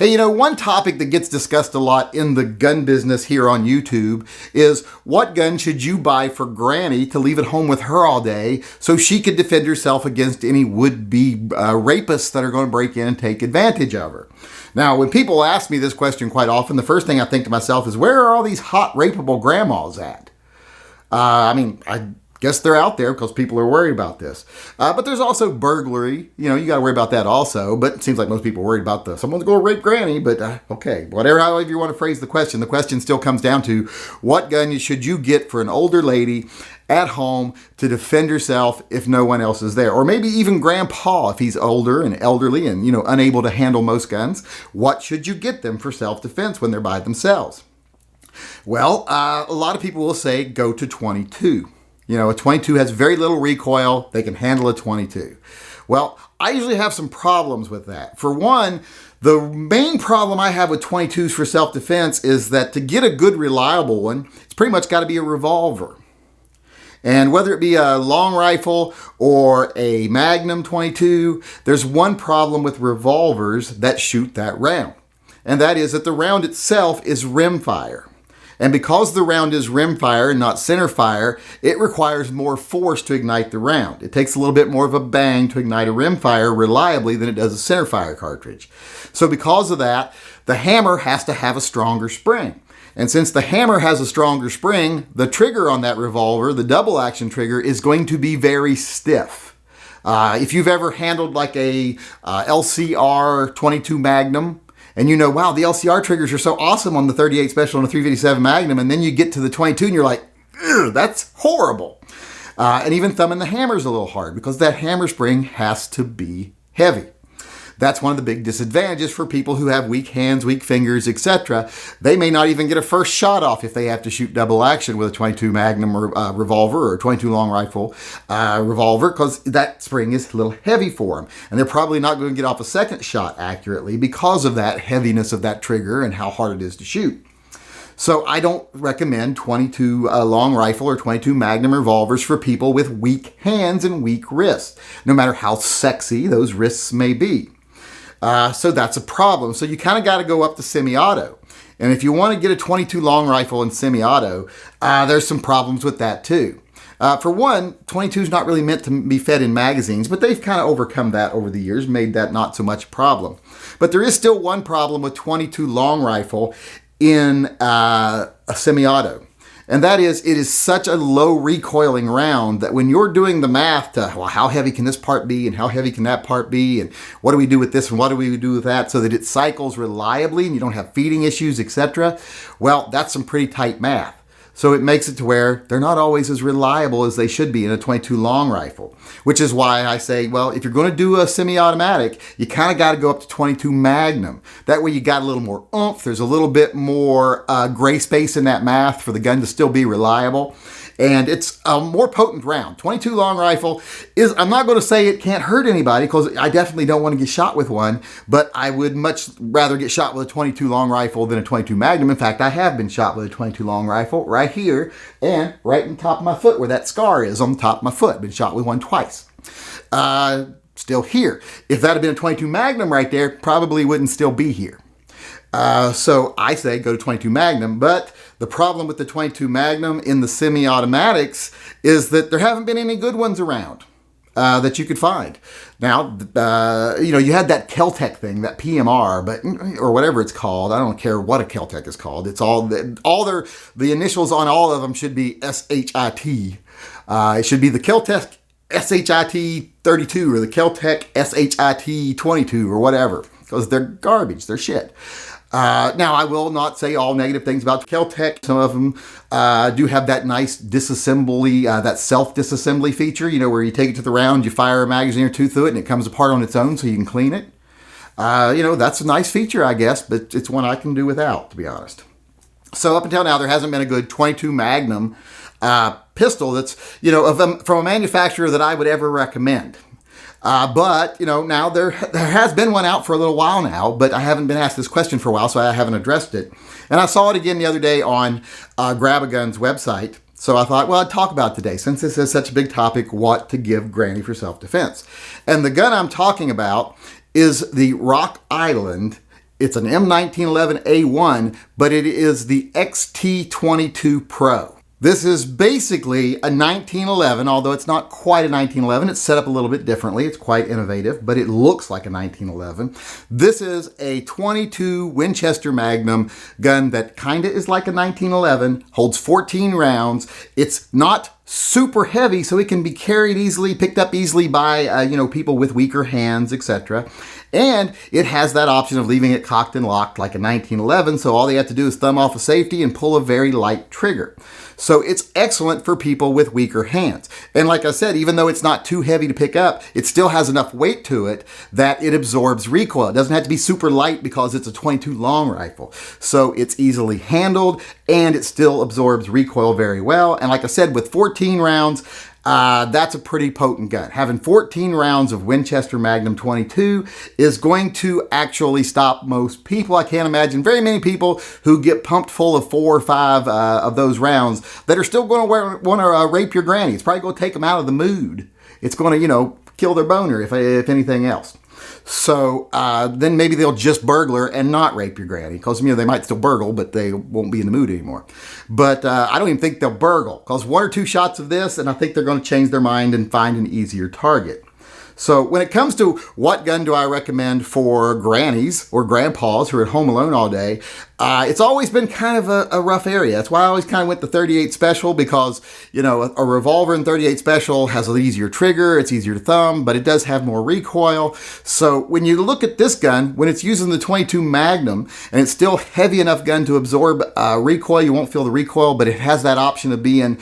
Hey, one topic that gets discussed a lot in the gun business here on YouTube is what gun should you buy for Granny to leave at home with her all day so she could defend herself against any would-be rapists that are going to break in and take advantage of her. Now, when people ask me this question quite often, the first thing I think to myself is, where are all these hot rapeable grandmas at? I guess they're out there because people are worried about this. But there's also burglary. You got to worry about that also. But it seems like most people are worried about someone's going to rape Granny. But okay, however you want to phrase the question still comes down to what gun should you get for an older lady at home to defend herself if no one else is there? Or maybe even grandpa if he's older and elderly and, unable to handle most guns. What should you get them for self-defense when they're by themselves? Well, a lot of people will say go to 22. A 22 has very little recoil. They can handle a 22. Well, I usually have some problems with that. For one, the main problem I have with 22s for self-defense is that to get a good, reliable one, it's pretty much got to be a revolver. And whether it be a long rifle or a Magnum 22, there's one problem with revolvers that shoot that round. And that is that the round itself is rimfire. And because the round is rimfire and not center fire, it requires more force to ignite the round. It takes a little bit more of a bang to ignite a rimfire reliably than it does a center fire cartridge. So because of that, the hammer has to have a stronger spring. And since the hammer has a stronger spring, the trigger on that revolver, the double action trigger, is going to be very stiff. If you've ever handled like a LCR 22 Magnum, and wow, the LCR triggers are so awesome on the 38 Special and the 357 Magnum, and then you get to the 22 and you're like, that's horrible. And even thumbing the hammer is a little hard because that hammer spring has to be heavy. That's one of the big disadvantages for people who have weak hands, weak fingers, etc. They may not even get a first shot off if they have to shoot double action with a 22 Magnum revolver or a 22 long rifle revolver because that spring is a little heavy for them. And they're probably not going to get off a second shot accurately because of that heaviness of that trigger and how hard it is to shoot. So I don't recommend 22 long rifle or 22 Magnum revolvers for people with weak hands and weak wrists, no matter how sexy those wrists may be. So that's a problem. So you kind of got to go up to semi-auto. And if you want to get a 22 long rifle in semi-auto, there's some problems with that too. For one, 22 is not really meant to be fed in magazines, but they've kind of overcome that over the years, made that not so much a problem. But there is still one problem with 22 long rifle in a semi-auto. And that is, it is such a low recoiling round that when you're doing the math to, well, how heavy can this part be and how heavy can that part be and what do we do with this and what do we do with that so that it cycles reliably and you don't have feeding issues, etc. Well, that's some pretty tight math. So it makes it to where they're not always as reliable as they should be in a 22 long rifle, which is why I say, well, if you're going to do a semi-automatic, you kind of got to go up to 22 Magnum. That way you got a little more oomph. There's a little bit more gray space in that math for the gun to still be reliable. And it's a more potent round. 22 long rifle is, I'm not going to say it can't hurt anybody because I definitely don't want to get shot with one, but I would much rather get shot with a 22 long rifle than a 22 Magnum. In fact, I have been shot with a 22 long rifle right here and right on top of my foot where that scar is on the top of my foot. Been shot with one twice. Still here. If that had been a 22 Magnum right there, probably wouldn't still be here. So I say go to 22 Magnum, but the problem with the 22 Magnum in the semi-automatics is that there haven't been any good ones around that you could find. Now, you had that Kel-Tec thing, that PMR, or whatever it's called. I don't care what a Kel-Tec is called. It's the initials on all of them should be SHIT. It should be the Kel-Tec SHIT 32 or the Kel-Tec SHIT 22 or whatever, because they're garbage. They're shit. Now, I will not say all negative things about Kel-Tec. Some of them do have that nice disassembly, that self-disassembly feature, where you take it to the round, you fire a magazine or two through it, and it comes apart on its own so you can clean it. That's a nice feature, I guess, but it's one I can do without, to be honest. So up until now, there hasn't been a good 22 Magnum pistol that's, from a manufacturer that I would ever recommend. But now there has been one out for a little while now, but I haven't been asked this question for a while, so I haven't addressed it. And I saw it again the other day on Grab-A-Gun's website. So I thought, well, I'd talk about it today. Since this is such a big topic, what to give Granny for self-defense. And the gun I'm talking about is the Rock Island It's an M1911A1, but it is the XT22 Pro. This is basically a 1911, although it's not quite a 1911. It's set up a little bit differently. It's quite innovative, but it looks like a 1911. This is a 22 Winchester Magnum gun that kind of is like a 1911, holds 14 rounds. It's not super heavy, so it can be carried easily, picked up easily by people with weaker hands, etc. And it has that option of leaving it cocked and locked like a 1911, so all they have to do is thumb off a safety and pull a very light trigger. So it's excellent for people with weaker hands. And like I said, even though it's not too heavy to pick up, it still has enough weight to it that it absorbs recoil. It doesn't have to be super light because it's a 22 long rifle. So it's easily handled and it still absorbs recoil very well. And like I said, with 14 rounds, that's a pretty potent gun. Having 14 rounds of Winchester Magnum 22 is going to actually stop most people. I can't imagine very many people who get pumped full of 4 or 5 of those rounds that are still going to want to rape your granny. It's probably going to take them out of the mood. It's going to, kill their boner if anything else. So then maybe they'll just burglar and not rape your granny because they might still burgle, but they won't be in the mood anymore. But I don't even think they'll burgle because 1 or 2 shots of this and I think they're going to change their mind and find an easier target. So when it comes to what gun do I recommend for grannies or grandpas who are at home alone all day, it's always been kind of a rough area. That's why I always kind of went the 38 Special because, a revolver in 38 Special has an easier trigger, it's easier to thumb, but it does have more recoil. So when you look at this gun, when it's using the 22 Magnum and it's still heavy enough gun to absorb recoil, you won't feel the recoil, but it has that option of being,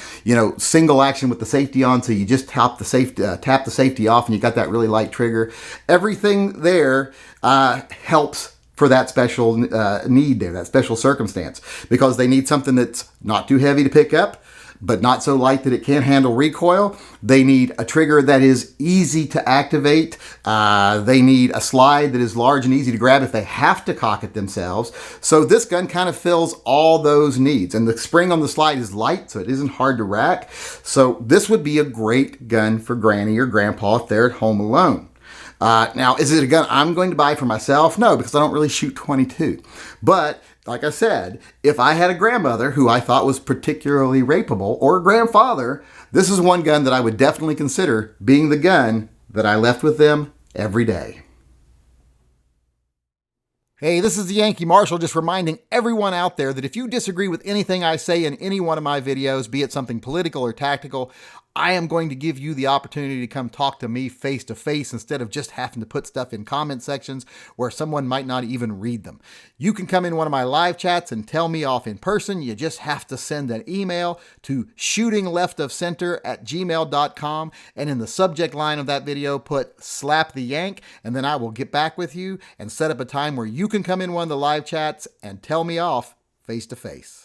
single action with the safety on, so you just tap the safety off and you got that really light trigger. Everything there helps for that special need there, that special circumstance, because they need something that's not too heavy to pick up, but not so light that it can't handle recoil. They need a trigger that is easy to activate. They need a slide that is large and easy to grab if they have to cock it themselves. So this gun kind of fills all those needs. And the spring on the slide is light, so it isn't hard to rack. So this would be a great gun for granny or grandpa if they're at home alone. Now, is it a gun I'm going to buy for myself? No, because I don't really shoot 22. But like I said, if I had a grandmother who I thought was particularly rapeable, or a grandfather, this is one gun that I would definitely consider being the gun that I left with them every day. Hey, this is the Yankee Marshal, just reminding everyone out there that if you disagree with anything I say in any one of my videos, be it something political or tactical, I am going to give you the opportunity to come talk to me face to face instead of just having to put stuff in comment sections where someone might not even read them. You can come in one of my live chats and tell me off in person. You just have to send an email to shootingleftofcenter@gmail.com, and in the subject line of that video put slap the yank, and then I will get back with you and set up a time where you can come in one of the live chats and tell me off face to face.